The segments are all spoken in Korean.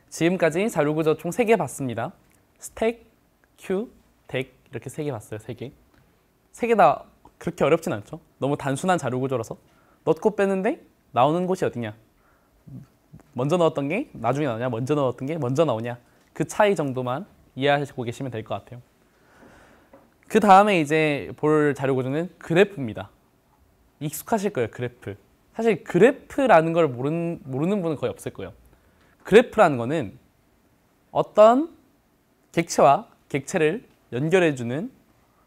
지금까지 자료구조 총 3개 봤습니다. 스택, 큐, 덱 이렇게 3개 봤어요. 3개. 3개 다 그렇게 어렵진 않죠. 너무 단순한 자료구조라서 넣고 빼는데 나오는 곳이 어디냐, 먼저 넣었던 게 나중에 나오냐, 먼저 넣었던 게 먼저 나오냐, 그 차이 정도만 이해하시고 계시면 될 것 같아요. 그 다음에 이제 볼 자료구조는 그래프입니다. 익숙하실 거예요. 그래프. 사실 그래프라는 걸 모르는 분은 거의 없을 거예요. 그래프라는 거는 어떤 객체와 객체를 연결해주는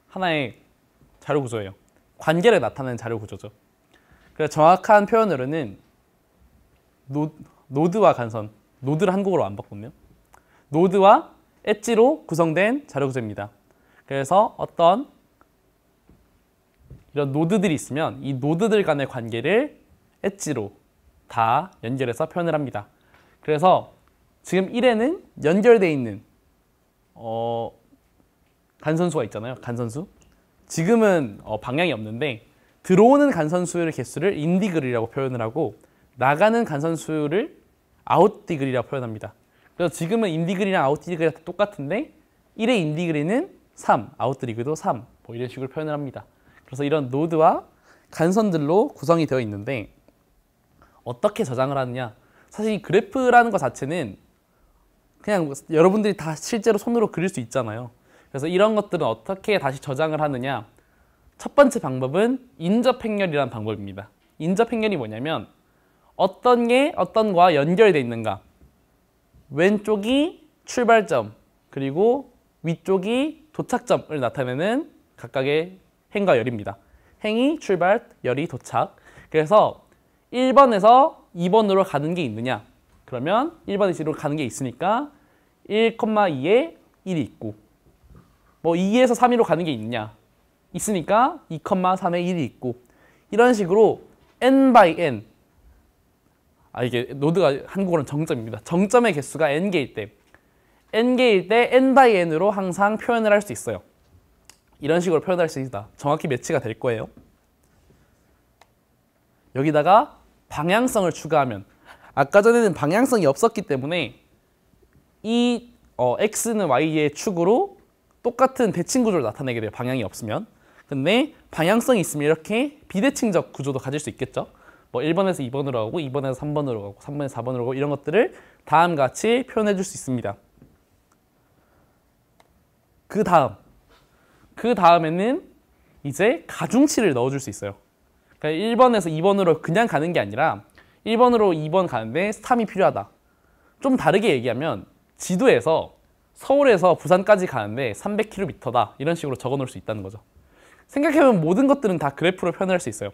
하나의 자료구조예요. 관계를 나타내는 자료구조죠. 그래서 정확한 표현으로는 노드와 간선, 노드를 한국어로 안 바꿨네요. 노드와 엣지로 구성된 자료구조입니다. 그래서 어떤 이런 노드들이 있으면 이 노드들 간의 관계를 엣지로 다 연결해서 표현을 합니다. 그래서 지금 1에는 연결되어 있는 간선수가 있잖아요. 간선수. 지금은 방향이 없는데 들어오는 간선수의 개수를 인디그리라고 표현을 하고 나가는 간선수를 아웃디그리라고 표현합니다. 그래서 지금은 인디그리랑 아웃디그리가 똑같은데 1의 인디그리는 3, 아웃디그리도 3 뭐 이런 식으로 표현을 합니다. 그래서 이런 노드와 간선들로 구성이 되어 있는데 어떻게 저장을 하느냐, 사실 이 그래프라는 것 자체는 그냥 여러분들이 다 실제로 손으로 그릴 수 있잖아요. 그래서 이런 것들은 어떻게 다시 저장을 하느냐, 첫 번째 방법은 인접행렬이라는 방법입니다. 인접행렬이 뭐냐면 어떤 게 어떤 거와 연결되어 있는가, 왼쪽이 출발점 그리고 위쪽이 도착점을 나타내는 각각의 행과 열입니다. 행이 출발, 열이 도착. 그래서 1번에서 2번으로 가는 게 있느냐, 그러면 1번에서 2로 가는 게 있으니까 1,2에 1이 있고, 뭐 2에서 3위로 가는 게 있느냐, 있으니까 2,3에 1이 있고, 이런 식으로 n by n, 이게 노드가 한국어로는 정점입니다. 정점의 개수가 n개일 때 n by n으로 항상 표현을 할 수 있어요. 이런 식으로 표현할 수 있다. 정확히 매치가 될 거예요. 여기다가 방향성을 추가하면, 아까 전에는 방향성이 없었기 때문에 이 x는 y의 축으로 똑같은 대칭 구조를 나타내게 돼요. 방향이 없으면. 근데 방향성이 있으면 이렇게 비대칭적 구조도 가질 수 있겠죠. 뭐 1번에서 2번으로 가고 2번에서 3번으로 가고 3번에서 4번으로 가고 이런 것들을 다음과 같이 표현해 줄 수 있습니다. 그 다음에는 이제 가중치를 넣어줄 수 있어요. 그러니까 1번에서 2번으로 그냥 가는 게 아니라 1번으로 2번 가는데 스탐이 필요하다. 좀 다르게 얘기하면 지도에서 서울에서 부산까지 가는데 300km다. 이런 식으로 적어 놓을 수 있다는 거죠. 생각해보면 모든 것들은 다 그래프로 표현할 수 있어요.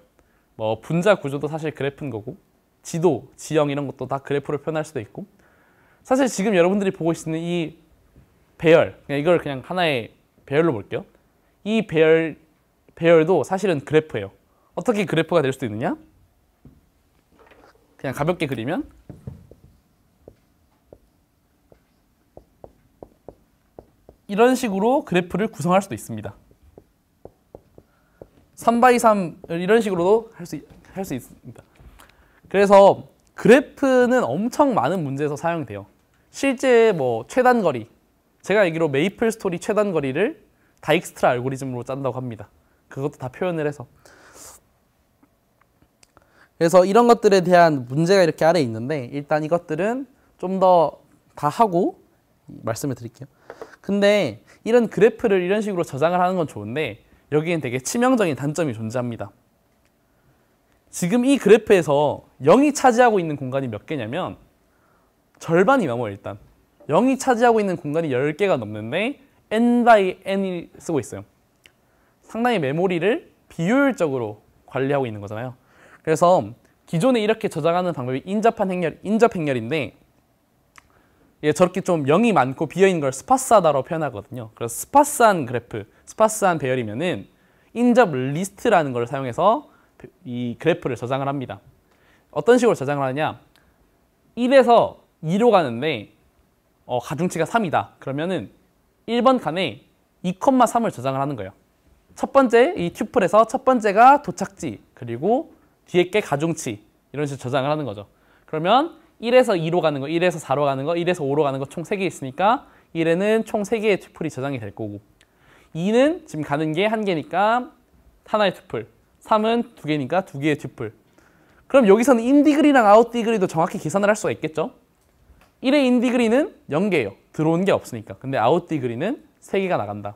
뭐 분자 구조도 사실 그래프인 거고, 지도, 지형 이런 것도 다 그래프로 표현할 수도 있고, 사실 지금 여러분들이 보고 있는 이 배열, 이걸 그냥 하나의 배열로 볼게요. 이 배열도 사실은 그래프예요. 어떻게 그래프가 될 수 있느냐? 그냥 가볍게 그리면 이런 식으로 그래프를 구성할 수도 있습니다. 3x3을 이런 식으로도 할 수 있습니다. 그래서 그래프는 엄청 많은 문제에서 사용돼요. 실제 뭐 최단거리, 제가 알기로 메이플 스토리 최단거리를 다익스트라 알고리즘으로 짠다고 합니다. 그것도 다 표현을 해서. 그래서 이런 것들에 대한 문제가 이렇게 아래에 있는데, 일단 이것들은 좀 더 다 하고 말씀을 드릴게요. 근데 이런 그래프를 이런 식으로 저장을 하는 건 좋은데 여기엔 되게 치명적인 단점이 존재합니다. 지금 이 그래프에서 0이 차지하고 있는 공간이 몇 개냐면 절반이 넘어요. 일단 0이 차지하고 있는 공간이 10개가 넘는데 n by n을 쓰고 있어요. 상당히 메모리를 비효율적으로 관리하고 있는 거잖아요. 그래서 기존에 이렇게 저장하는 방법이 인접행렬인데, 예, 저렇게 좀 0이 많고 비어있는 걸 스파스하다로 표현하거든요. 그래서 스파스한 그래프, 스파스한 배열이면은 인접 리스트라는 걸 사용해서 이 그래프를 저장을 합니다. 어떤 식으로 저장을 하느냐? 1에서 2로 가는데 가중치가 3이다. 그러면은 1번 칸에 2,3을 저장을 하는 거예요. 첫 번째 이 튜플에서 첫 번째가 도착지, 그리고 뒤에 게 가중치, 이런 식으로 저장을 하는 거죠. 그러면 1에서 2로 가는 거, 1에서 4로 가는 거, 1에서 5로 가는 거 총 3개 있으니까 1에는 총 3개의 튜플이 저장이 될 거고, 2는 지금 가는 게 1개니까 하나의 튜플, 3은 2개니까 2개의 튜플. 그럼 여기서는 인디그리랑 아웃디그리도 정확히 계산을 할 수가 있겠죠? 1의 인디그리는 0개예요. 들어온 게 없으니까. 근데 아웃디그리는 3개가 나간다.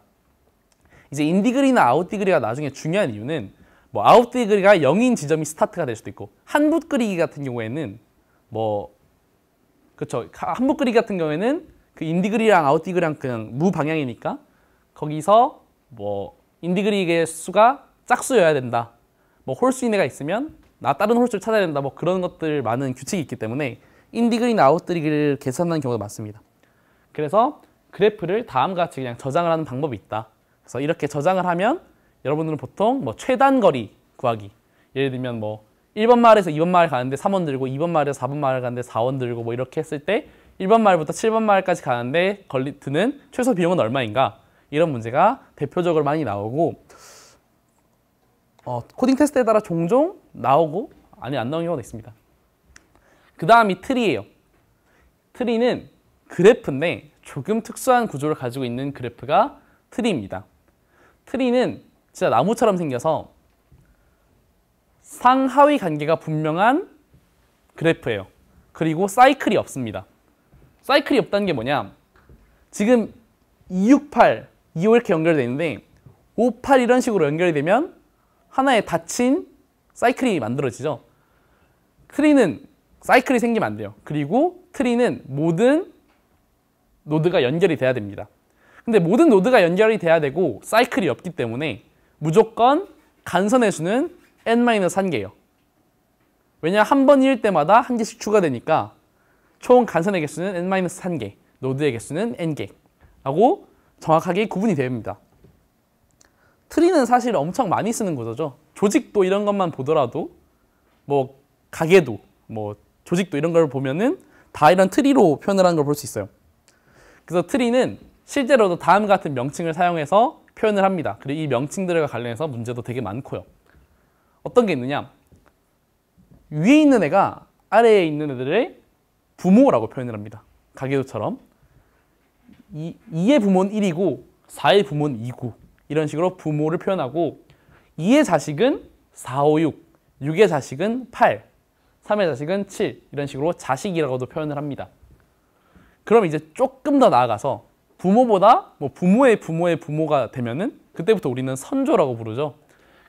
이제 인디그리나 아웃디그리가 나중에 중요한 이유는 뭐 아웃디그리가 0인 지점이 스타트가 될 수도 있고, 한붓 그리기 같은 경우에는 그쵸, 한붓 그리기 같은 경우에는 그 인디그리랑 아웃디그리랑 그냥 무방향이니까 거기서 뭐 인디그리의 수가 짝수여야 된다, 뭐 홀수 이내가 있으면 다른 홀수를 찾아야 된다, 뭐 그런 것들 많은 규칙이 있기 때문에 인디그리나 아웃디그리를 계산하는 경우가 많습니다. 그래서 그래프를 다음과 같이 그냥 저장을 하는 방법이 있다. 그래서 이렇게 저장을 하면 여러분들은 보통 뭐 최단 거리 구하기, 예를 들면 뭐 1번 마을에서 2번 마을 가는데 3원 들고, 2번 마을에서 4번 마을 가는데 4원 들고, 뭐 이렇게 했을 때 1번 마을부터 7번 마을까지 가는데 드는 최소 비용은 얼마인가, 이런 문제가 대표적으로 많이 나오고, 코딩 테스트에 따라 종종 나오고 안 나오는 경우도 있습니다. 그 다음이 트리예요. 트리는 그래프인데 조금 특수한 구조를 가지고 있는 그래프가 트리입니다. 트리는 진짜 나무처럼 생겨서 상하위 관계가 분명한 그래프예요. 그리고 사이클이 없습니다. 사이클이 없다는 게 뭐냐? 지금 268, 25 이렇게 연결되어 있는데 58 이런 식으로 연결이 되면 하나의 닫힌 사이클이 만들어지죠. 트리는 사이클이 생기면 안 돼요. 그리고 트리는 모든 노드가 연결이 돼야 됩니다. 근데 모든 노드가 연결이 돼야 되고 사이클이 없기 때문에 무조건 간선의 수는 n-1개예요. 왜냐, 한 번일 때마다 한 개씩 추가되니까 총 간선의 개수는 n-1개, 노드의 개수는 n개 라고 정확하게 구분이 됩니다. 트리는 사실 엄청 많이 쓰는 구조죠. 조직도 이런 것만 보더라도, 뭐 가계도, 뭐 조직도 이런 걸 보면은 다 이런 트리로 표현을 하는 걸 볼 수 있어요. 그래서 트리는 실제로도 다음과 같은 명칭을 사용해서 표현을 합니다. 그리고 이 명칭들과 관련해서 문제도 되게 많고요. 어떤 게 있느냐? 위에 있는 애가 아래에 있는 애들의 부모라고 표현을 합니다. 가계도처럼 2의 부모는 1이고 4의 부모는 2고, 이런 식으로 부모를 표현하고, 2의 자식은 4, 5, 6, 6의 자식은 8, 3의 자식은 7, 이런 식으로 자식이라고도 표현을 합니다. 그럼 이제 조금 더 나아가서 부모보다 뭐 부모의 부모가 되면은 그때부터 우리는 선조라고 부르죠.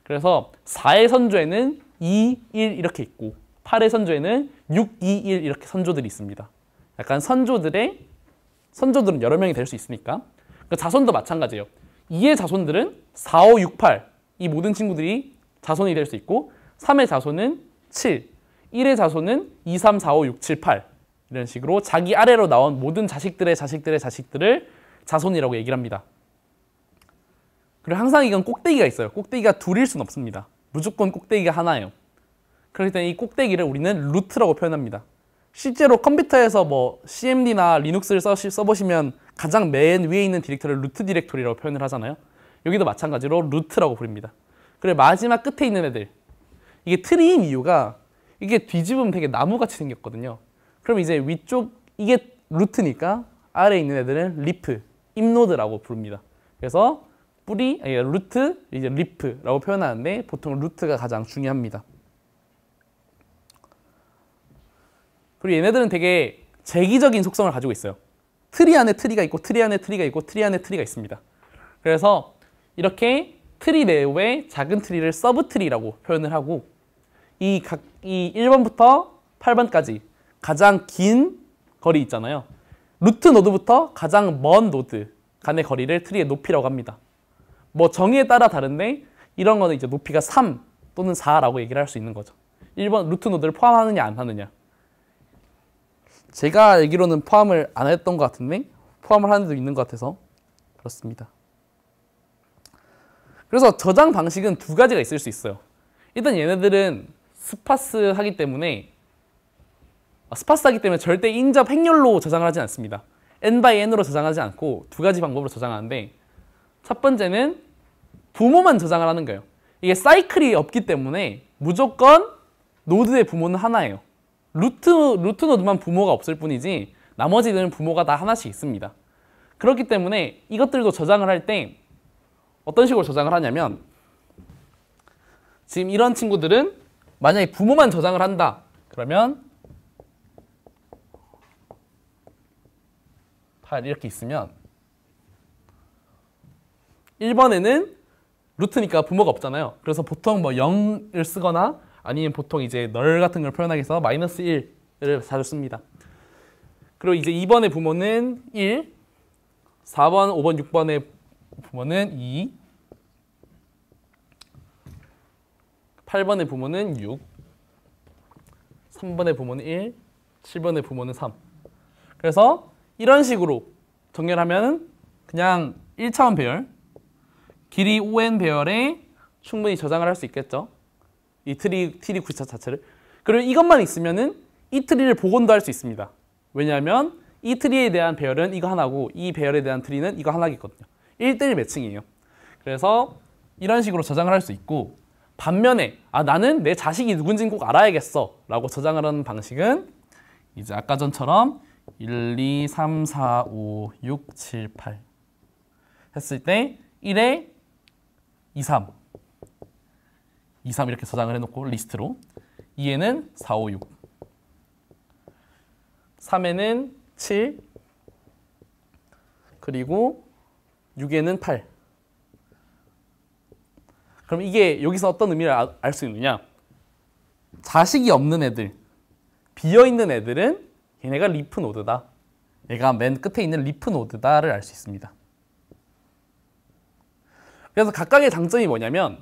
그래서 4의 선조에는 2, 1 이렇게 있고 8의 선조에는 6, 2, 1 이렇게 선조들이 있습니다. 약간 선조들은 여러 명이 될 수 있으니까. 그러니까 자손도 마찬가지예요. 2의 자손들은 4, 5, 6, 8 이 모든 친구들이 자손이 될 수 있고, 3의 자손은 7, 1의 자손은 2, 3, 4, 5, 6, 7, 8 이런 식으로 자기 아래로 나온 모든 자식들의 자식들을 자손이라고 얘기를 합니다. 그리고 항상 이건 꼭대기가 있어요. 꼭대기가 둘일 수는 없습니다. 무조건 꼭대기가 하나예요. 그렇기 때문에 이 꼭대기를 우리는 루트라고 표현합니다. 실제로 컴퓨터에서 뭐 CMD나 리눅스를 써보시면 가장 맨 위에 있는 디렉터리를 루트 디렉토리라고 표현을 하잖아요. 여기도 마찬가지로 루트라고 부릅니다. 그리고 마지막 끝에 있는 애들, 이게 트리인 이유가 이게 뒤집으면 되게 나무같이 생겼거든요. 그럼 이제 위쪽 이게 루트니까 아래에 있는 애들은 리프, 잎노드라고 부릅니다. 그래서 루트, 이제 리프라고 표현하는데 보통 루트가 가장 중요합니다. 그리고 얘네들은 되게 재기적인 속성을 가지고 있어요. 트리 안에 트리가 있고, 트리 안에 트리가 있고, 트리 안에 트리가 있습니다. 그래서 이렇게 트리 내외의 작은 트리를 서브 트리라고 표현을 하고, 이 1번부터 8번까지 가장 긴 거리 있잖아요. 루트 노드부터 가장 먼 노드 간의 거리를 트리의 높이라고 합니다. 뭐 정의에 따라 다른데 이런 거는 이제 높이가 3 또는 4라고 얘기를 할 수 있는 거죠. 1번 루트 노드를 포함하느냐 안 하느냐. 제가 알기로는 포함을 안 했던 것 같은데 포함을 하는 데도 있는 것 같아서 그렇습니다. 그래서 저장 방식은 두 가지가 있을 수 있어요. 일단 얘네들은 스파스 하기 때문에 절대 인접 행렬로 저장을 하지 않습니다. n by n으로 저장하지 않고 두 가지 방법으로 저장하는데, 첫 번째는 부모만 저장을 하는 거예요. 이게 사이클이 없기 때문에 무조건 노드의 부모는 하나예요. 루트 노드만 부모가 없을 뿐이지 나머지들은 부모가 다 하나씩 있습니다. 그렇기 때문에 이것들도 저장을 할 때 어떤 식으로 저장을 하냐면 지금 이런 친구들은 만약에 부모만 저장을 한다. 그러면 8 이렇게 있으면 1번에는 루트니까 부모가 없잖아요. 그래서 보통 뭐 0을 쓰거나 아니면 보통 이제 널 같은 걸 표현하기 위해서 마이너스 1을 자주 씁니다. 그리고 이제 2번의 부모는 1, 4번, 5번, 6번의 부모는 2, 8번의 부모는 6, 3번의 부모는 1, 7번의 부모는 3. 그래서 이런 식으로 정렬하면 그냥 1차원 배열, 길이 5n 배열에 충분히 저장을 할 수 있겠죠. 이 트리 구차 자체를. 그리고 이것만 있으면은 이 트리를 복원도 할 수 있습니다. 왜냐하면 이 트리에 대한 배열은 이거 하나고 이 배열에 대한 트리는 이거 하나겠거든요. 1대1 매칭이에요. 그래서 이런 식으로 저장을 할 수 있고, 반면에 나는 내 자식이 누군지는 꼭 알아야겠어 라고 저장을 하는 방식은 이제 아까 전처럼 1, 2, 3, 4, 5, 6, 7, 8 했을 때 1에 2, 3 이렇게 저장을 해놓고 리스트로, 2에는 4, 5, 6, 3에는 7, 그리고 6에는 8. 그럼 이게 여기서 어떤 의미를 알 수 있느냐? 자식이 없는 애들, 비어있는 애들은 얘네가 리프 노드다. 얘가 맨 끝에 있는 리프 노드다를 알 수 있습니다. 그래서 각각의 장점이 뭐냐면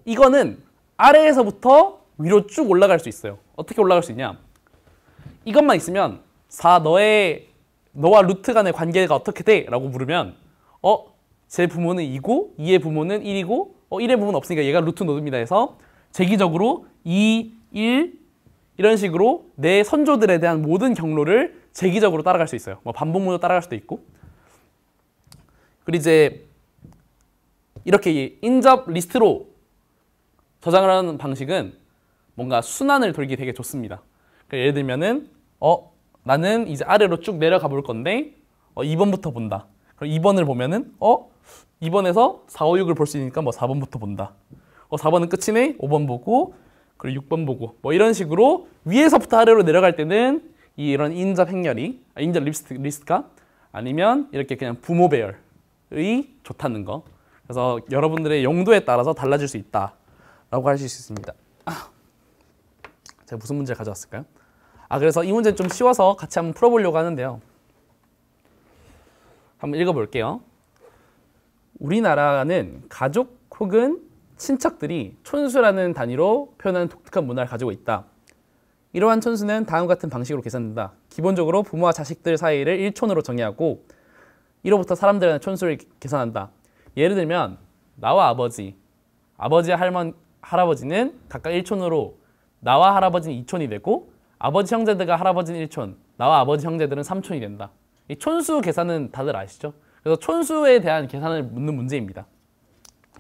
이거는 아래에서부터 위로 쭉 올라갈 수 있어요. 어떻게 올라갈 수 있냐? 이것만 있으면 너와 루트 간의 관계가 어떻게 돼? 라고 물으면 제 부모는 2고 2의 부모는 1이고 1의 부모는 없으니까 얘가 루트 노드입니다 해서 재기적으로 2, 1 이런 식으로 내 선조들에 대한 모든 경로를 재기적으로 따라갈 수 있어요. 뭐 반복문으로 따라갈 수도 있고. 그리고 이제 이렇게 인접 리스트로 저장을 하는 방식은 뭔가 순환을 돌기 되게 좋습니다. 그러니까 예를 들면은 나는 이제 아래로 쭉 내려가 볼 건데 2번부터 본다. 그럼 2번을 보면은 2번에서 4, 5, 6을 볼 수 있으니까 뭐 4번부터 본다. 4번은 끝이네. 5번 보고 그리고 6번 보고 뭐 이런 식으로 위에서부터 아래로 내려갈 때는 이런 인접 행렬이 인접 리스트가 아니면 이렇게 그냥 부모 배열이 좋다는 거. 그래서 여러분들의 용도에 따라서 달라질 수 있다라고 하실 수 있습니다. 제가 무슨 문제를 가져왔을까요? 그래서 이 문제는 좀 쉬워서 같이 한번 풀어보려고 하는데요. 한번 읽어볼게요. 우리나라는 가족 혹은 친척들이 촌수라는 단위로 표현하는 독특한 문화를 가지고 있다. 이러한 촌수는 다음과 같은 방식으로 계산된다. 기본적으로 부모와 자식들 사이를 1촌으로 정의하고 이로부터 사람들의 촌수를 계산한다. 예를 들면 나와 아버지와 할아버지는 각각 1촌으로 나와 할아버지는 2촌이 되고 아버지 형제들과 할아버지는 1촌, 나와 아버지 형제들은 3촌이 된다. 이 촌수 계산은 다들 아시죠? 그래서 촌수에 대한 계산을 묻는 문제입니다.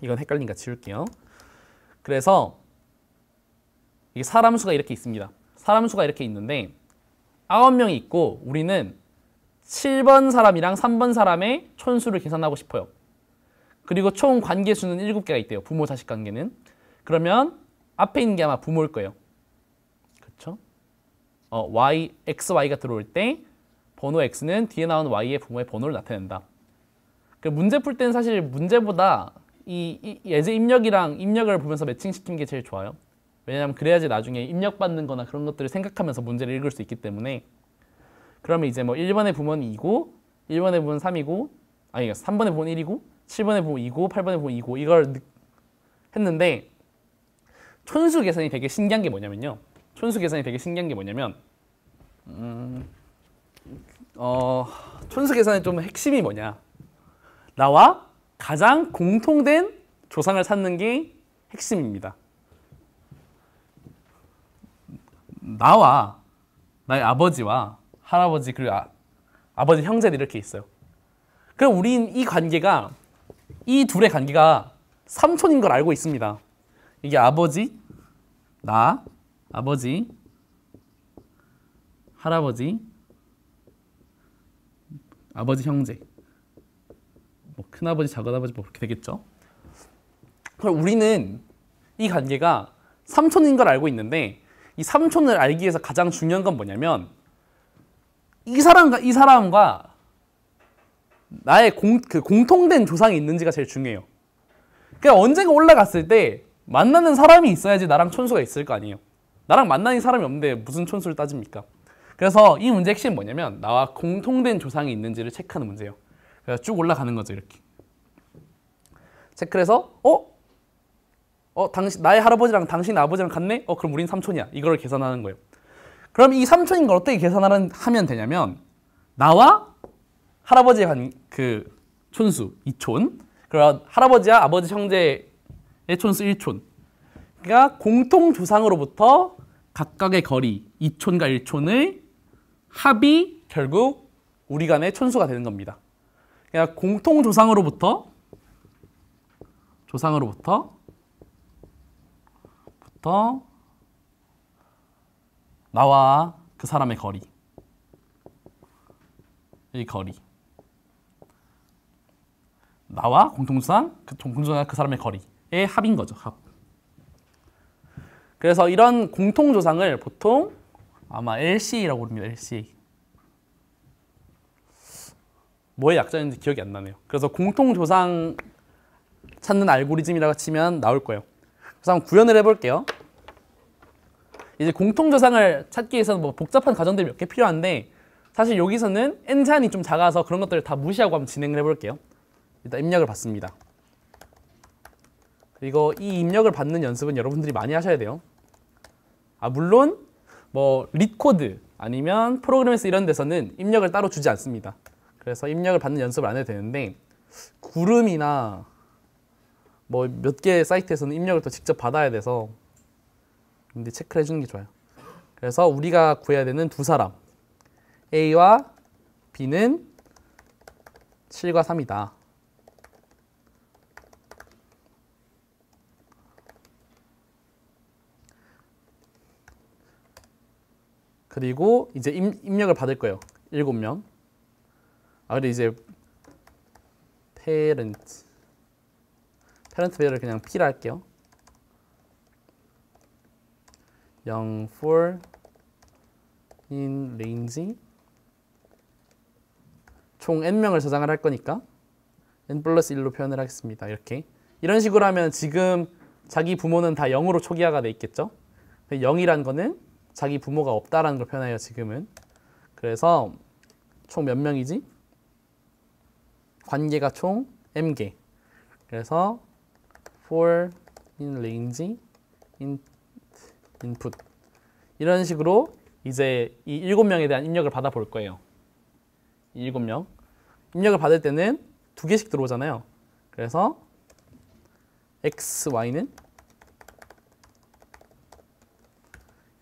이건 헷갈리니까 지울게요. 그래서 이게 사람 수가 이렇게 있습니다. 사람 수가 이렇게 있는데 9명이 있고 우리는 7번 사람이랑 3번 사람의 촌수를 계산하고 싶어요. 그리고 총 관계수는 7개가 있대요. 부모 자식 관계는. 그러면 앞에 있는 게 아마 부모일 거예요. 그렇죠? XY가 들어올 때 번호 X는 뒤에 나온 Y의 부모의 번호를 나타낸다. 문제 풀 때는 사실 문제보다 이 예제 입력을 보면서 매칭시키는 게 제일 좋아요. 왜냐하면 그래야지 나중에 입력받는 거나 그런 것들을 생각하면서 문제를 읽을 수 있기 때문에. 그러면 이제 뭐 1번의 부모는 2고 1번의 부모는 3이고 3번의 부모는 1이고 7번의 부모 2고 8번의 부모 2고 이걸 했는데 촌수 계산이 되게 신기한 게 뭐냐면요. 촌수 계산이 되게 신기한 게 뭐냐면 촌수 계산의 좀 핵심이 뭐냐. 나와 가장 공통된 조상을 찾는 게 핵심입니다. 나와 나의 아버지와 할아버지 그리고 아버지 형제들 이렇게 있어요. 그럼 우린 이 관계가 이 둘의 관계가 삼촌인 걸 알고 있습니다. 이게 아버지, 나, 아버지, 할아버지, 아버지 형제, 뭐 큰아버지, 작은아버지 뭐 그렇게 되겠죠. 그럼 우리는 이 관계가 삼촌인 걸 알고 있는데 이 삼촌을 알기 위해서 가장 중요한 건 뭐냐면 이 사람과 나의 공통된 조상이 있는지가 제일 중요해요. 그러니까 언젠가 올라갔을 때 만나는 사람이 있어야지 나랑 촌수가 있을 거 아니에요. 나랑 만나는 사람이 없는데 무슨 촌수를 따집니까? 그래서 이 문제의 핵심은 뭐냐면 나와 공통된 조상이 있는지를 체크하는 문제예요. 그래서 쭉 올라가는 거죠. 이렇게 체크를 해서 나의 할아버지랑 당신 아버지랑 같네? 그럼 우린 삼촌이야. 이걸 계산하는 거예요. 그럼 이 삼촌인 걸 어떻게 하면 되냐면 나와 할아버지의 그 촌수 2촌, 그리고 할아버지와 아버지 형제의 촌수 1촌. 그러니까 공통 조상으로부터 각각의 거리 2촌과 1촌의 합이 결국 우리 간의 촌수가 되는 겁니다. 그러니까 공통 조상으로부터 나와 그 사람의 거리, 이 거리, 나와 공통조상, 그 사람의 거리의 합인 거죠. 합. 그래서 이런 공통조상을 보통 아마 LCA라고 부릅니다. LCA. 뭐의 약자인지 기억이 안 나네요. 그래서 공통조상 찾는 알고리즘이라고 치면 나올 거예요. 그래서 한번 구현을 해볼게요. 이제 공통조상을 찾기 위해서는 뭐 복잡한 과정들이 몇 개 필요한데 사실 여기서는 n 제한이 좀 작아서 그런 것들을 다 무시하고 한번 진행을 해볼게요. 일단 입력을 받습니다. 그리고 이 입력을 받는 연습은 여러분들이 많이 하셔야 돼요. 물론 뭐 리코드 아니면 프로그램에서 이런 데서는 입력을 따로 주지 않습니다. 그래서 입력을 받는 연습을 안 해도 되는데 구름이나 뭐 몇 개 사이트에서는 입력을 또 직접 받아야 돼서 근데 체크를 해주는 게 좋아요. 그래서 우리가 구해야 되는 두 사람 A와 B는 7과 3이다. 그리고 이제 입력을 받을 거예요. 7명. 근데 이제 페런트 배열을 그냥 P라 할게요. 0, 4 in range 총 n명을 저장을 할 거니까 n 플러스 1로 표현을 하겠습니다. 이렇게 이런 식으로 하면 지금 자기 부모는 다 0으로 초기화가 돼 있겠죠. 0이란 거는 자기 부모가 없다라는 걸 표현해요. 지금은. 그래서 총 몇 명이지? 관계가 총 m개. 그래서 for in range input 이런 식으로 이제 이 7명에 대한 입력을 받아 볼 거예요. 7명 입력을 받을 때는 2개씩 들어오잖아요. 그래서 x, y는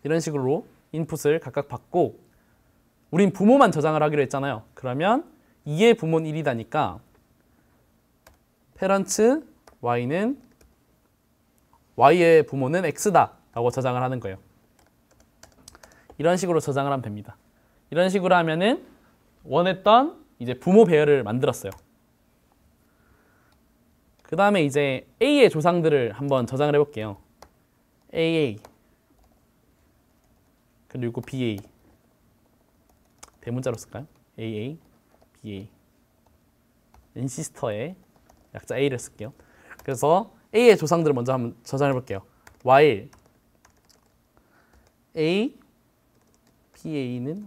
이런 식으로 인풋을 각각 받고 우린 부모만 저장을 하기로 했잖아요. 그러면 2의 부모는 1이다니까 parent y는 y의 부모는 x다 라고 저장을 하는 거예요. 이런 식으로 저장을 하면 됩니다. 이런 식으로 하면은 원했던 이제 부모 배열을 만들었어요. 그 다음에 이제 A의 조상들을 한번 저장을 해볼게요. AA 그리고 BA 대문자로 쓸까요? AA, BA 인시스터의 약자 A를 쓸게요. 그래서 A의 조상들을 먼저 한번 저장해 볼게요. while A, PA는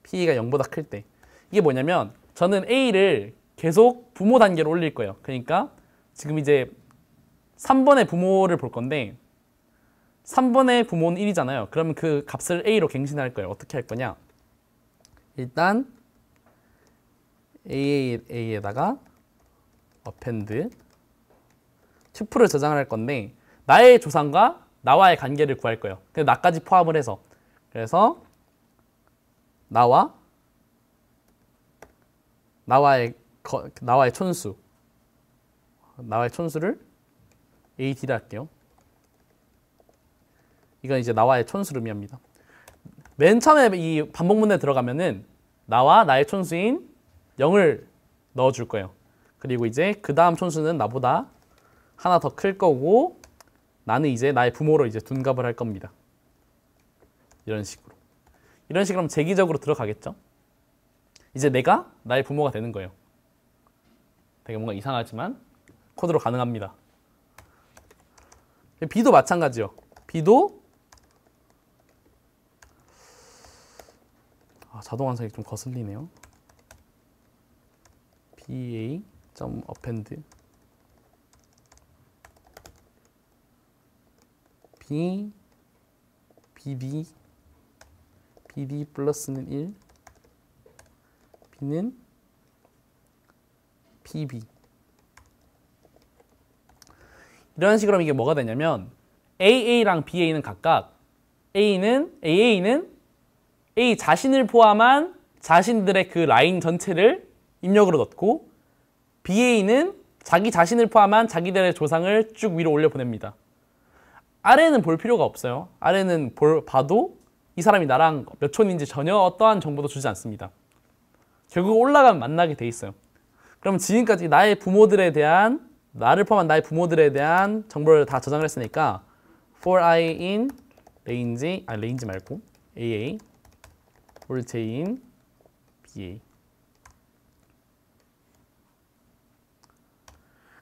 PA가 0보다 클 때 이게 뭐냐면 저는 A를 계속 부모 단계로 올릴 거예요. 그러니까 지금 이제 3번의 부모를 볼 건데 3번의 부모는 1이잖아요. 그러면 그 값을 A로 갱신할 거예요. 어떻게 할 거냐? 일단 AA에다가 append 튜플을 저장을 할 건데 나의 조상과 나와의 관계를 구할 거예요. 근데 나까지 포함을 해서 그래서 나와 나와의 촌수를 AD를 할게요. 이건 이제 나와의 촌수를 의미합니다. 맨 처음에 이 반복문에 들어가면은 나와 나의 촌수인 0을 넣어줄 거예요. 그리고 이제 그 다음 촌수는 나보다 하나 더 클 거고 나는 이제 나의 부모로 이제 둔갑을 할 겁니다. 이런 식으로 하면 재기적으로 들어가겠죠. 이제 내가 나의 부모가 되는 거예요. 되게 뭔가 이상하지만 코드로 가능합니다. B도 마찬가지요. B도 자동 완성이 좀 거슬리네요. ba.append b bd 플러스는 1 b는 pb. 이런 식으로 하면 이게 뭐가 되냐면 AA랑 BA는 각각 AA는 A 자신을 포함한 자신들의 그 라인 전체를 입력으로 넣고 BA는 자기 자신을 포함한 자기들의 조상을 쭉 위로 올려 보냅니다. 아래는 볼 필요가 없어요. 아래는 봐도 이 사람이 나랑 몇 촌인지 전혀 어떠한 정보도 주지 않습니다. 결국 올라가면 만나게 돼 있어요. 그러면 지금까지 나를 포함한 나의 부모들에 대한 정보를 다 저장을 했으니까 for I in range 말고 AA for J in BA.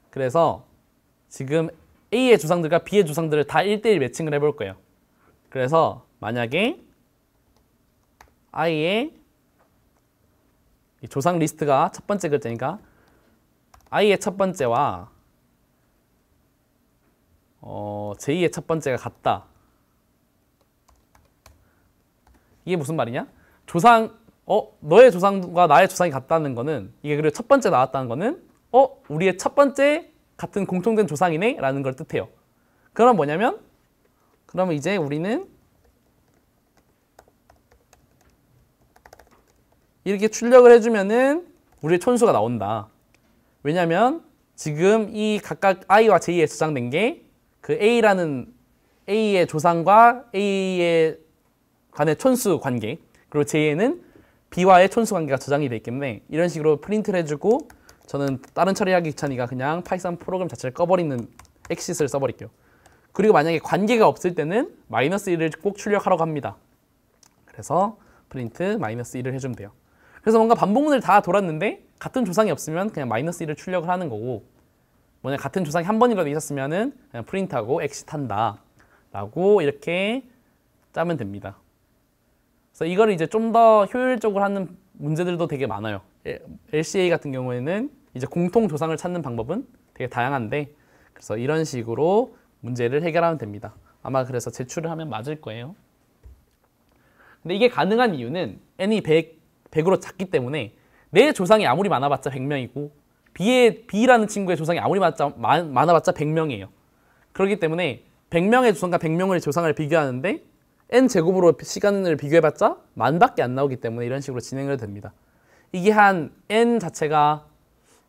그래서 지금 A의 조상들과 B의 조상들을 다 1대1 매칭을 해볼 거예요. 그래서 만약에 I의 이 조상 리스트가 첫 번째 글자니까 I의 첫 번째와 J의 첫 번째가 같다. 이게 무슨 말이냐? 너의 조상과 나의 조상이 같다는 거는 이게 그리고 첫 번째 나왔다는 거는 우리의 첫 번째 같은 공통된 조상이네 라는 걸 뜻해요. 그럼 뭐냐면 그러면 이제 우리는 이렇게 출력을 해주면은 우리의 촌수가 나온다. 왜냐면 지금 이 각각 I와 J에 저장된 게 그 A라는 A의 조상과 A의 간의 촌수 관계, 그리고 J에는 B와의 촌수 관계가 저장이 되어 있기 때문에 이런 식으로 프린트를 해주고 저는 다른 처리하기 귀찮으니까 그냥 파이썬 프로그램 자체를 꺼버리는 exit을 써버릴게요. 그리고 만약에 관계가 없을 때는 -1을 꼭 출력하라고 합니다. 그래서 프린트 -1을 해주면 돼요. 그래서 뭔가 반복문을 다 돌았는데 같은 조상이 없으면 그냥 -1을 출력을 하는 거고, 만약 같은 조상이 한 번이라도 있었으면 그냥 프린트하고 exit한다 라고 이렇게 짜면 됩니다. 그래서 이거를 이제 좀 더 효율적으로 하는 문제들도 되게 많아요. LCA 같은 경우에는 이제 공통 조상을 찾는 방법은 되게 다양한데, 그래서 이런 식으로 문제를 해결하면 됩니다. 아마 그래서 제출을 하면 맞을 거예요. 근데 이게 가능한 이유는 n이 100으로 작기 때문에 내 조상이 아무리 많아봤자 100명이고 B라는 친구의 조상이 아무리 많아봤자 100명이에요. 그렇기 때문에 100명의 조상과 100명의 조상을 비교하는데 n제곱으로 시간을 비교해봤자 만밖에 안 나오기 때문에 이런 식으로 진행을 됩니다. 이게 한 n 자체가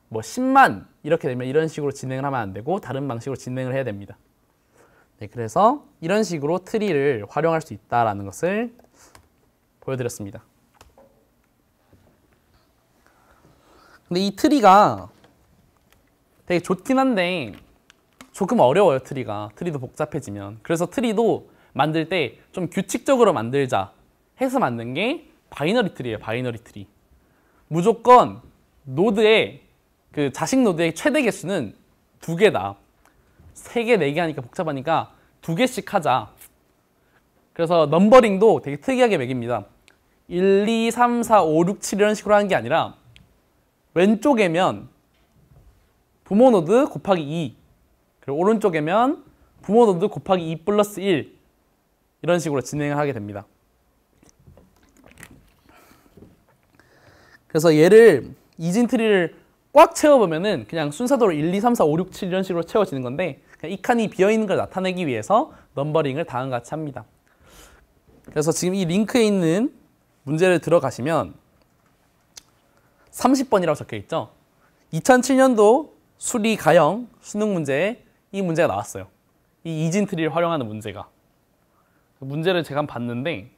뭐 10만 이렇게 되면 이런 식으로 진행을 하면 안 되고 다른 방식으로 진행을 해야 됩니다. 네, 그래서 이런 식으로 트리를 활용할 수 있다는 것을 보여드렸습니다. 근데 이 트리가 되게 좋긴 한데 조금 어려워요. 트리도 복잡해지면. 그래서 트리도 만들 때 좀 규칙적으로 만들자 해서 만든 게 바이너리 트리예요. 바이너리 트리. 무조건 노드의 그 자식 노드의 최대 개수는 2개다. 3개, 4개 하니까 복잡하니까 2개씩 하자. 그래서 넘버링도 되게 특이하게 매깁니다. 1, 2, 3, 4, 5, 6, 7 이런 식으로 하는 게 아니라 왼쪽에면 부모 노드 곱하기 2, 그리고 오른쪽에면 부모 노드 곱하기 2 플러스 1 이런 식으로 진행을 하게 됩니다. 그래서 얘를 이진 트리를 꽉 채워보면은 그냥 순서대로 1, 2, 3, 4, 5, 6, 7 이런 식으로 채워지는 건데 그냥 이 칸이 비어있는 걸 나타내기 위해서 넘버링을 다음과 같이 합니다. 그래서 지금 이 링크에 있는 문제를 들어가시면 30번이라고 적혀 있죠. 2007년도 수리 가형 수능 문제에 이 문제가 나왔어요. 이 이진트리를 활용하는 문제가. 문제를 제가 한번 봤는데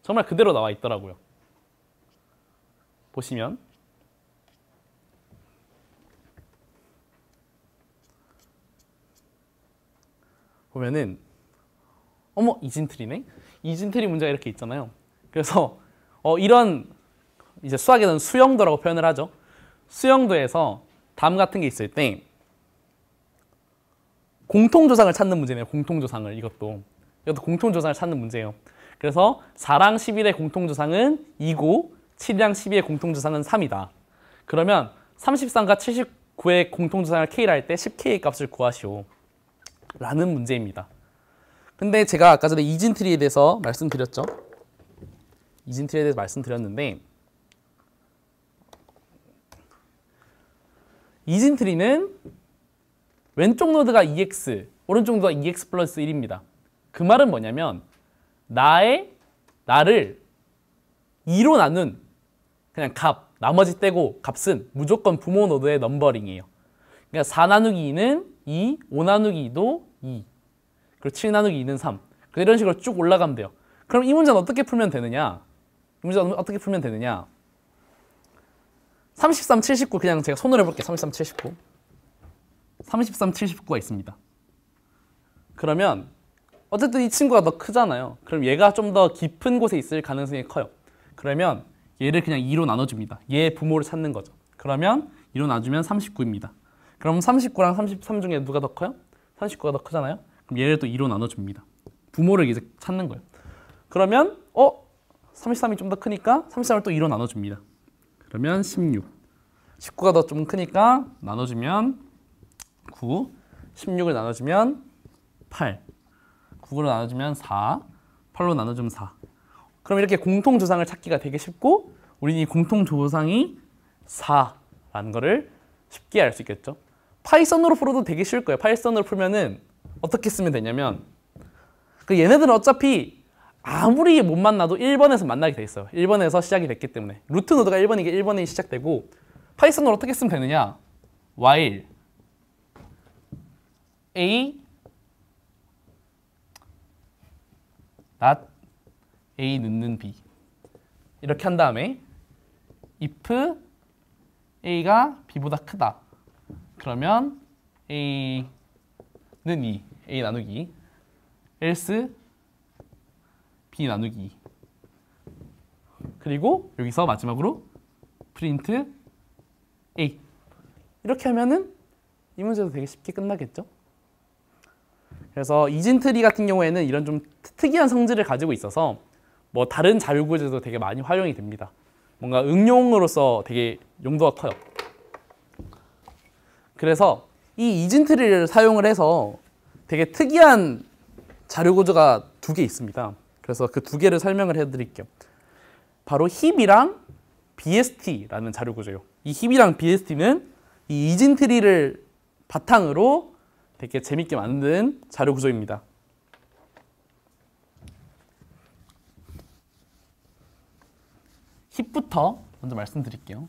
정말 그대로 나와 있더라고요. 보시면 보면은 어머 이진트리네? 이진트리 문제가 이렇게 있잖아요. 그래서 이런 이제 수학에서는 수영도라고 표현을 하죠. 수영도에서 담 같은 게 있을 때 공통조상을 찾는 문제네요. 공통조상을 이것도 공통조상을 찾는 문제예요. 그래서 4랑 11의 공통조상은 2고 7이랑 12의 공통조상은 3이다. 그러면 33과 79의 공통조상을 K라 할 때 10K의 값을 구하시오. 라는 문제입니다. 근데 제가 아까 전에 이진트리에 대해서 말씀드렸죠. 이진트리에 대해서 말씀드렸는데 이진트리는 왼쪽 노드가 2x, 오른쪽 노드가 2x 플러스 1입니다. 그 말은 뭐냐면 나를 2로 나눈 그냥 값, 나머지 떼고 값은 무조건 부모 노드의 넘버링이에요. 그러니까 4 나누기 2는 2, 5 나누기 2도 2, 그리고 7 나누기 2는 3. 이런 식으로 쭉 올라가면 돼요. 그럼 이 문제는 어떻게 풀면 되느냐? 33, 79 그냥 제가 손으로 해볼게요. 33, 79. 33, 79가 있습니다. 그러면 어쨌든 이 친구가 더 크잖아요. 그럼 얘가 좀 더 깊은 곳에 있을 가능성이 커요. 그러면 얘를 그냥 2로 나눠줍니다. 얘의 부모를 찾는 거죠. 그러면 2로 나누면 39입니다. 그럼 39랑 33 중에 누가 더 커요? 39가 더 크잖아요. 그럼 얘를 또 2로 나눠줍니다. 부모를 이제 찾는 거예요. 그러면 33이 좀 더 크니까 33을 또 2로 나눠줍니다. 그러면 16. 19가 더 좀 크니까 나눠주면 9. 16을 나눠주면 8. 9로 나눠주면 4. 8로 나눠주면 4. 그럼 이렇게 공통조상을 찾기가 되게 쉽고 우리는 이 공통조상이 4라는 거를 쉽게 알 수 있겠죠. 파이썬으로 풀어도 되게 쉬울 거예요. 파이썬으로 풀면은 어떻게 쓰면 되냐면 얘네들은 어차피 아무리 못 만나도 1번에서 만나게 돼 있어요. 1번에서 시작이 됐기 때문에. 루트 노드가 1번이게 1번에 시작되고 파이썬으로 어떻게 쓰면 되느냐? while a not a 넣는 b 이렇게 한 다음에 if a가 b보다 크다. 그러면 a는 2, a 나누기 else b 나누기 그리고 여기서 마지막으로 print a 이렇게 하면은 이 문제도 되게 쉽게 끝나겠죠. 그래서 이진트리 같은 경우에는 이런 좀 특이한 성질을 가지고 있어서 뭐 다른 자료구조에도 되게 많이 활용이 됩니다. 뭔가 응용으로서 되게 용도가 커요. 그래서 이 이진트리를 사용을 해서 되게 특이한 자료구조가 두 개 있습니다. 그래서 그 두 개를 설명을 해드릴게요. 바로 힙이랑 BST라는 자료구조예요. 이 힙이랑 BST는 이 이진트리를 바탕으로 되게 재밌게 만든 자료구조입니다. 힙부터 먼저 말씀드릴게요.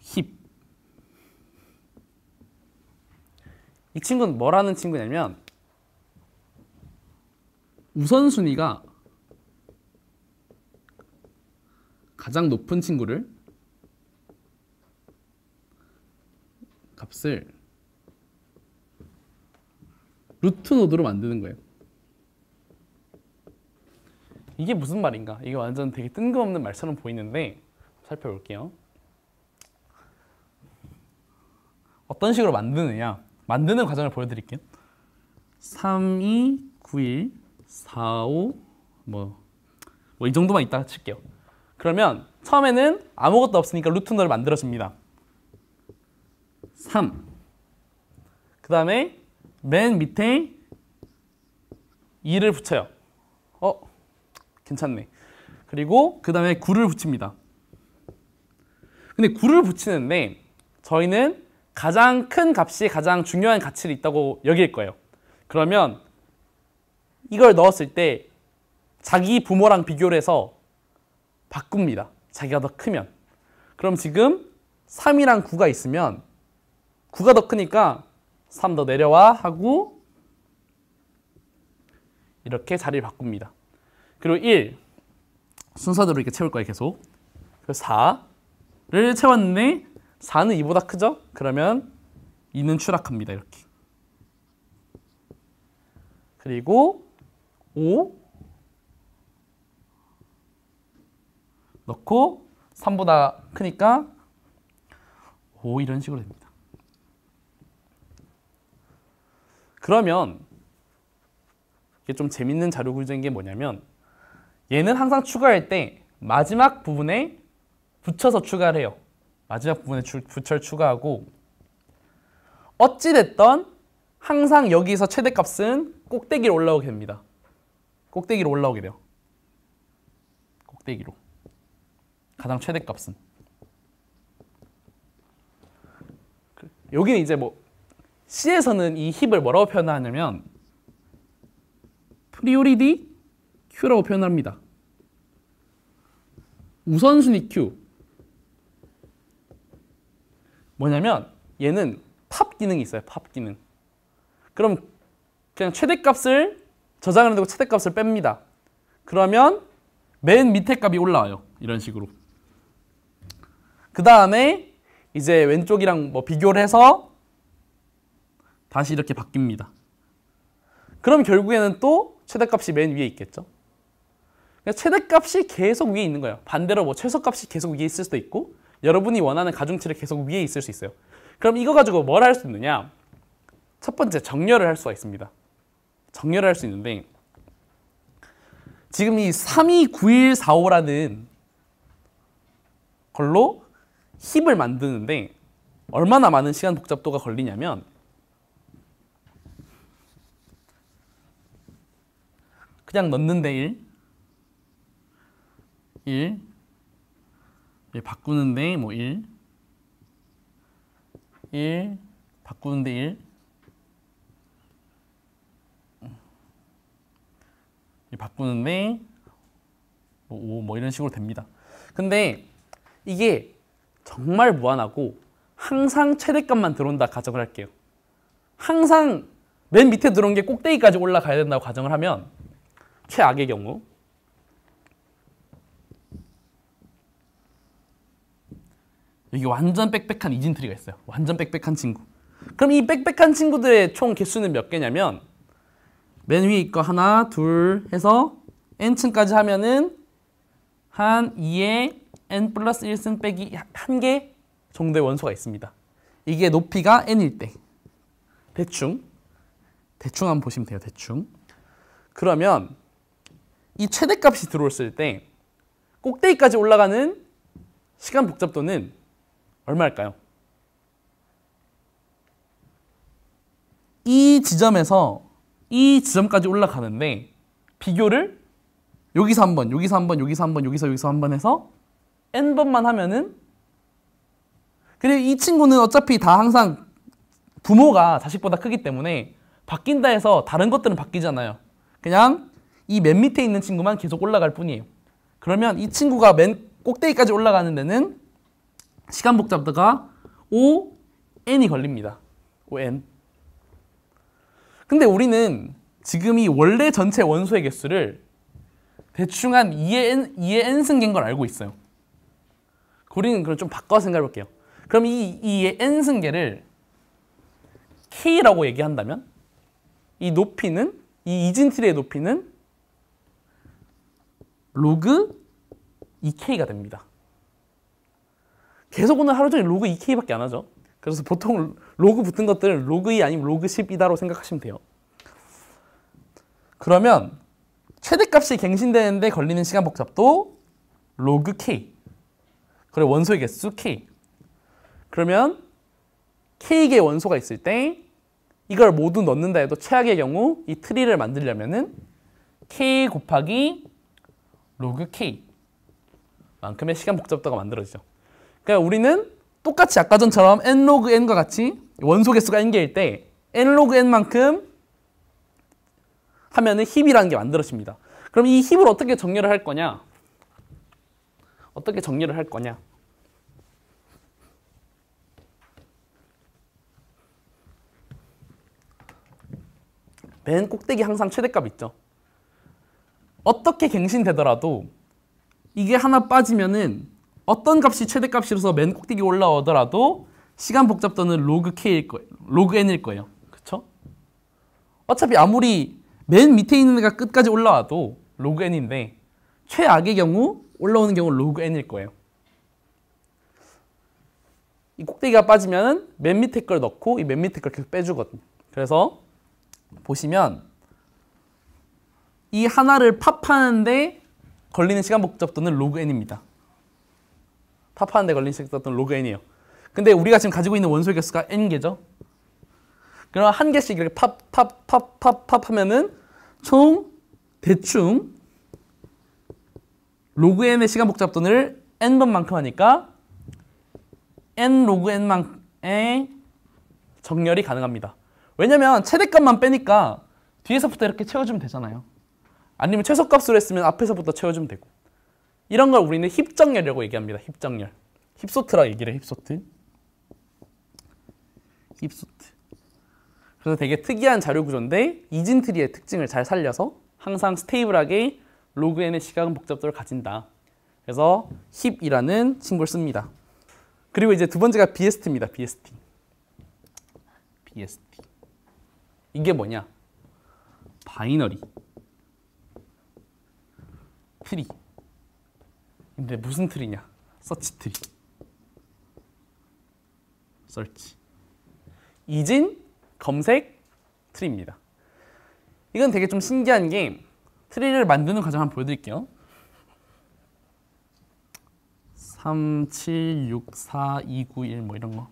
힙. 이 친구는 뭐라는 친구냐면 우선순위가 가장 높은 친구를 값을 루트 노드로 만드는 거예요. 이게 무슨 말인가? 이게 완전 되게 뜬금없는 말처럼 보이는데 살펴볼게요. 어떤 식으로 만드느냐? 만드는 과정을 보여드릴게요. 3, 2, 9, 1, 4, 5 뭐 이 정도만 이따가 칠게요. 그러면 처음에는 아무것도 없으니까 루트 노드를 만들어줍니다. 3. 그 다음에 맨 밑에 2를 붙여요. 괜찮네. 그리고 그 다음에 9를 붙입니다. 근데 9를 붙이는데 저희는 가장 큰 값이 가장 중요한 가치를 있다고 여길 거예요. 그러면 이걸 넣었을 때 자기 부모랑 비교를 해서 바꿉니다. 자기가 더 크면. 그럼 지금 3이랑 9가 있으면 9가 더 크니까 3 더 내려와 하고 이렇게 자리를 바꿉니다. 그리고 1 순서대로 이렇게 채울 거예요. 계속. 그래서 4를 채웠는데 4는 2보다 크죠? 그러면 2는 추락합니다. 이렇게. 그리고 5 넣고 3보다 크니까 5 이런 식으로 됩니다. 그러면 이게 좀 재밌는 자료 구조인 게 뭐냐면 얘는 항상 추가할 때 마지막 부분에 붙여서 추가를 해요. 마지막 부분에 붙여 추가하고 어찌됐던 항상 여기서 최대값은 꼭대기로 올라오게 됩니다. 꼭대기로 올라오게 돼요. 꼭대기로. 가장 최대값은. 여기는 이제 뭐 C에서는 이 힙을 뭐라고 표현하냐면 프리오리티 Q라고 표현합니다. 우선순위 Q. 뭐냐면 얘는 팝 기능이 있어요. 팝 기능. 그럼 그냥 최대값을 저장을 해두고 최대값을 뺍니다. 그러면 맨 밑에 값이 올라와요. 이런 식으로. 그 다음에 이제 왼쪽이랑 뭐 비교를 해서 다시 이렇게 바뀝니다. 그럼 결국에는 또 최대값이 맨 위에 있겠죠. 최대값이 계속 위에 있는 거예요. 반대로 뭐 최소값이 계속 위에 있을 수도 있고 여러분이 원하는 가중치를 계속 위에 있을 수 있어요. 그럼 이거 가지고 뭘 할 수 있느냐? 첫 번째 정렬을 할 수가 있습니다. 정렬을 할 수 있는데 지금 이 329145라는 걸로 힙을 만드는데 얼마나 많은 시간 복잡도가 걸리냐면 그냥 넣는데 1 바꾸는데 뭐 1 바꾸는데 1 바꾸는데 5 뭐 이런 식으로 됩니다. 근데 이게 정말 무한하고 항상 최대값만 들어온다 가정을 할게요. 항상 맨 밑에 들어온 게 꼭대기까지 올라가야 된다고 가정을 하면 최악의 경우 여기 완전 빽빽한 이진트리가 있어요. 완전 빽빽한 친구. 그럼 이 빽빽한 친구들의 총 개수는 몇 개냐면 맨 위에 있고 하나, 둘 해서 n층까지 하면은 한 2의 n 플러스 1승 빼기 1개 정도의 원소가 있습니다. 이게 높이가 n일 때. 대충 한번 보시면 돼요. 대충. 그러면 이 최대값이 들어왔을 때 꼭대기까지 올라가는 시간 복잡도는 얼마일까요? 이 지점에서 이 지점까지 올라가는데 비교를 여기서 한 번, 여기서 한 번, 여기서 한 번, 여기서 한 번 해서 n번만 하면은 그리고 이 친구는 어차피 다 항상 부모가 자식보다 크기 때문에 바뀐다 해서 다른 것들은 바뀌잖아요. 그냥 이 맨 밑에 있는 친구만 계속 올라갈 뿐이에요. 그러면 이 친구가 맨 꼭대기까지 올라가는 데는 시간 복잡도가 5n이 걸립니다. 5n. 근데 우리는 지금 이 원래 전체 원소의 개수를 대충 한 2의 n승계인 걸 알고 있어요. 우리는 그럼 좀 바꿔서 생각해 볼게요. 그럼 이 2의 n승계를 k라고 얘기한다면 이 높이는 이 이진트리의 높이는 로그 2k가 됩니다. 계속 오늘 하루 종일 로그 2k밖에 안 하죠. 그래서 보통 로그 붙은 것들은 로그 2 아니면 로그 10이다라고 생각하시면 돼요. 그러면 최대값이 갱신되는데 걸리는 시간 복잡도 로그 k. 그리고 원소의 개수 k. 그러면 k개의 원소가 있을 때 이걸 모두 넣는다 해도 최악의 경우 이 트리를 만들려면은 k 곱하기 로그 k 만큼의 시간 복잡도가 만들어지죠. 그러니까 우리는 똑같이 아까 전처럼 n 로그 n과 같이 원소 개수가 n개일 때 n 로그 n만큼 하면은 힙이라는 게 만들어집니다. 그럼 이 힙을 어떻게 정렬을 할 거냐? 어떻게 정렬을 할 거냐? 맨 꼭대기 항상 최대값 있죠. 어떻게 갱신되더라도 이게 하나 빠지면은 어떤 값이 최대값이라서 맨 꼭대기 올라오더라도 시간 복잡도는 로그 k일 거예요. 로그 n일 거예요. 그쵸? 어차피 아무리 맨 밑에 있는 애가 끝까지 올라와도 로그 n인데 최악의 경우 올라오는 경우 로그 n일 거예요. 이 꼭대기가 빠지면 맨 밑에 걸 넣고 이 맨 밑에 걸 계속 빼주거든요. 그래서 보시면 이 하나를 팝하는데 걸리는 시간 복잡도는 로그 n입니다. 팝하는데 걸리는 시간 복잡도는 로그 n이에요. 근데 우리가 지금 가지고 있는 원소의 개수가 n개죠. 그럼 한 개씩 이렇게 팝 하면은 총 대충 로그 n의 시간 복잡도를 n번만큼 하니까 n 로그 n만의 정렬이 가능합니다. 왜냐면 최대값만 빼니까 뒤에서부터 이렇게 채워주면 되잖아요. 아니면 최소값으로 했으면 앞에서부터 채워주면 되고. 이런 걸 우리는 힙정렬이라고 얘기합니다. 힙정렬. 힙소트라고 얘기를 해. 힙소트. 힙소트. 그래서 되게 특이한 자료 구조인데 이진트리의 특징을 잘 살려서 항상 스테이블하게 로그 n의 시간 복잡도를 가진다. 그래서 힙이라는 친구를 씁니다. 그리고 이제 두 번째가 BST입니다. BST. BST. 이게 뭐냐? 바이너리 트리. 근데 무슨 트리냐? 서치 트리. 서치. 이진 검색 트리입니다. 이건 되게 좀 신기한 게 트리를 만드는 과정 한번 보여드릴게요. 3, 7, 6, 4, 2, 9, 1 뭐 이런 거.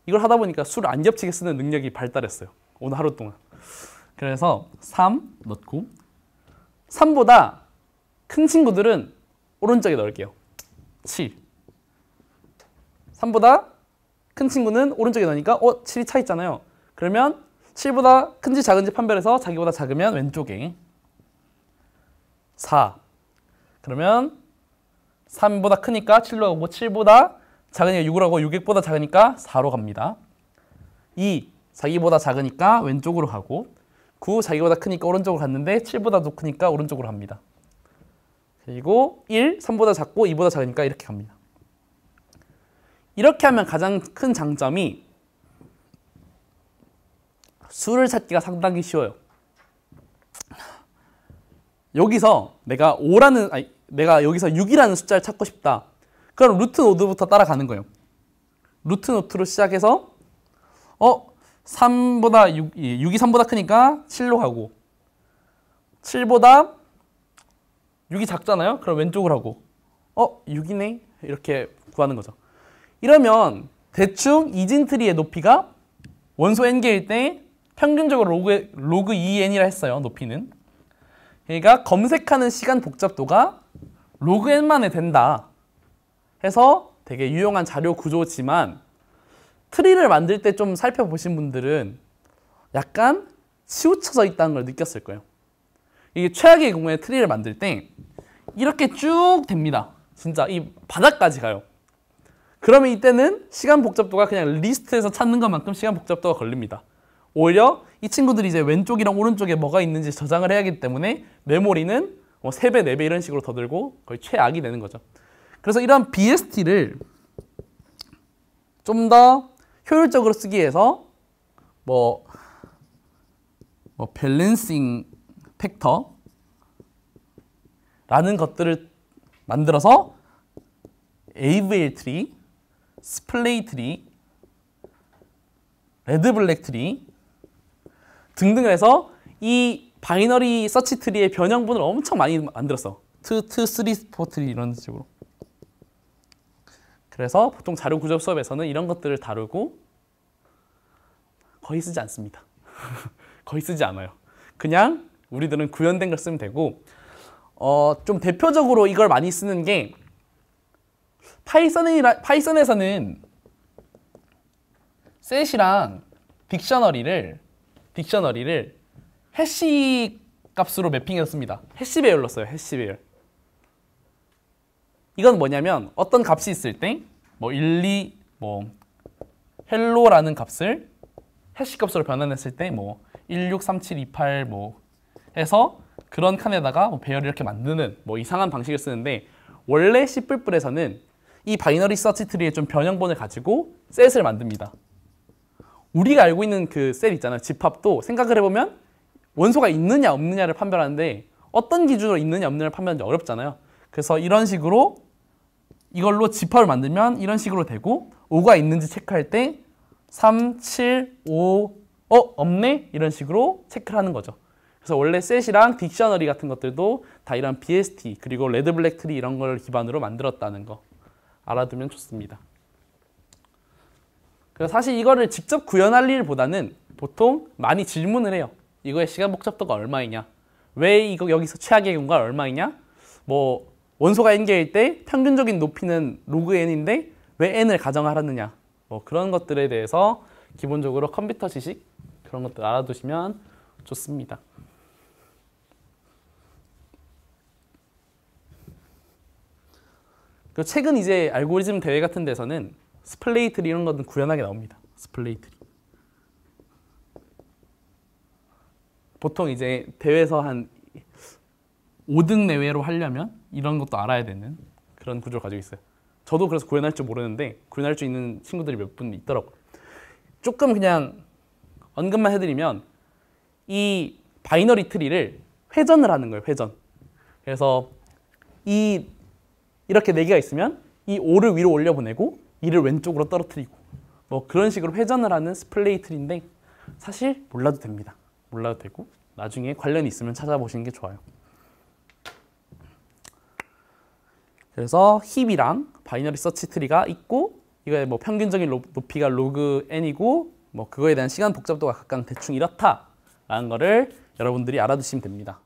이걸 하다 보니까 수를 안 겹치게 쓰는 능력이 발달했어요. 오늘 하루 동안. 그래서 3 넣고 3보다 큰 친구들은 오른쪽에 넣을게요. 7. 3보다 큰 친구는 오른쪽에 넣으니까 7이 차 있잖아요. 그러면 7보다 큰지 작은지 판별해서 자기보다 작으면 왼쪽에 4. 그러면 3보다 크니까 7로 가고 7보다 작으니까 6으로 가고 6보다 작으니까 4로 갑니다. 2. 자기보다 작으니까 왼쪽으로 가고 9. 자기보다 크니까 오른쪽으로 갔는데 7보다 더 크니까 오른쪽으로 갑니다. 그리고 1. 3보다 작고 2보다 작으니까 이렇게 갑니다. 이렇게 하면 가장 큰 장점이 수를 찾기가 상당히 쉬워요. 여기서 내가 여기서 6이라는 숫자를 찾고 싶다. 그럼 루트 노드부터 따라가는 거예요. 루트 노트로 시작해서 3보다 6이 3보다 크니까 7로 가고 7보다 6이 작잖아요. 그럼 왼쪽으로 하고 6이네? 이렇게 구하는 거죠. 이러면 대충 이진트리의 높이가 원소 n개일 때 평균적으로 로그 2n이라 했어요. 높이는. 그러니까 검색하는 시간 복잡도가 로그 n만에 된다 해서 되게 유용한 자료 구조지만 트리를 만들 때 좀 살펴보신 분들은 약간 치우쳐져 있다는 걸 느꼈을 거예요. 이게 최악의 경우에 트리를 만들 때 이렇게 쭉 됩니다. 진짜 이 바닥까지 가요. 그러면 이때는 시간 복잡도가 그냥 리스트에서 찾는 것만큼 시간 복잡도가 걸립니다. 오히려 이 친구들이 이제 왼쪽이랑 오른쪽에 뭐가 있는지 저장을 해야 하기 때문에 메모리는 3배, 4배 이런 식으로 더 들고 거의 최악이 되는 거죠. 그래서 이런 BST를 좀 더 효율적으로 쓰기 위해서 밸런싱 팩터라는 것들을 만들어서 AVL 트리, 스플레이 트리, 레드 블랙 트리 등등을 해서 이 바이너리 서치 트리의 변형분을 엄청 많이 만들었어. 2, 3, 4 트리 이런 식으로. 그래서 보통 자료 구조 수업에서는 이런 것들을 다루고 거의 쓰지 않습니다. 거의 쓰지 않아요. 그냥 우리들은 구현된 걸 쓰면 되고 좀 대표적으로 이걸 많이 쓰는 게 파이썬에서는 셋이랑 딕셔너리를 해시 값으로 매핑해서 씁니다. 해시 배열로 써요. 해시 배열. 이건 뭐냐면 어떤 값이 있을 때 뭐 1, 2, 뭐 헬로라는 값을 해시 값으로 변환했을 때 뭐 163728 뭐 해서 그런 칸에다가 뭐 배열을 이렇게 만드는 뭐 이상한 방식을 쓰는데, 원래 C++에서는 이 바이너리 서치 트리의 좀 변형본을 가지고 셋을 만듭니다. 우리가 알고 있는 그 셋 있잖아요. 집합도 생각을 해보면 원소가 있느냐 없느냐를 판별하는데 어떤 기준으로 있느냐 없느냐를 판별하는 게 어렵잖아요. 그래서 이런 식으로 이걸로 집합을 만들면 이런 식으로 되고, 5가 있는지 체크할 때 3, 7, 5, 없네? 이런 식으로 체크를 하는 거죠. 그래서 원래 셋이랑 딕셔너리 같은 것들도 다 이런 BST 그리고 레드 블랙 트리 이런 걸 기반으로 만들었다는 거 알아두면 좋습니다. 그래서 사실 이거를 직접 구현할 일보다는 보통 많이 질문을 해요. 이거의 시간 복잡도가 얼마이냐? 왜 이거 여기서 최악의 경우가 얼마이냐? 뭐 원소가 n개일 때 평균적인 높이는 로그 n인데 왜 n을 가정하느냐? 뭐 그런 것들에 대해서 기본적으로 컴퓨터 지식 그런 것들 알아두시면 좋습니다. 그리고 최근 이제 알고리즘 대회 같은 데서는 스플레이 트리 이런 것은 구현하게 나옵니다. 스플레이 트리. 보통 이제 대회에서 한 5등 내외로 하려면 이런 것도 알아야 되는 그런 구조를 가지고 있어요. 저도 그래서 구현할 줄 모르는데 구현할 줄 있는 친구들이 몇 분 있더라고요. 조금 그냥 언급만 해드리면 이 바이너리 트리를 회전을 하는 거예요. 회전. 그래서 이렇게 4개가 있으면 이 5를 위로 올려보내고 2를 왼쪽으로 떨어뜨리고 뭐 그런 식으로 회전을 하는 스플레이 트리인데 사실 몰라도 됩니다. 몰라도 되고 나중에 관련이 있으면 찾아보시는 게 좋아요. 그래서 힙이랑 바이너리 서치 트리가 있고, 이거의 뭐 평균적인 높이가 로그 n이고 뭐 그거에 대한 시간 복잡도가 각각 대충 이렇다라는 거를 여러분들이 알아두시면 됩니다.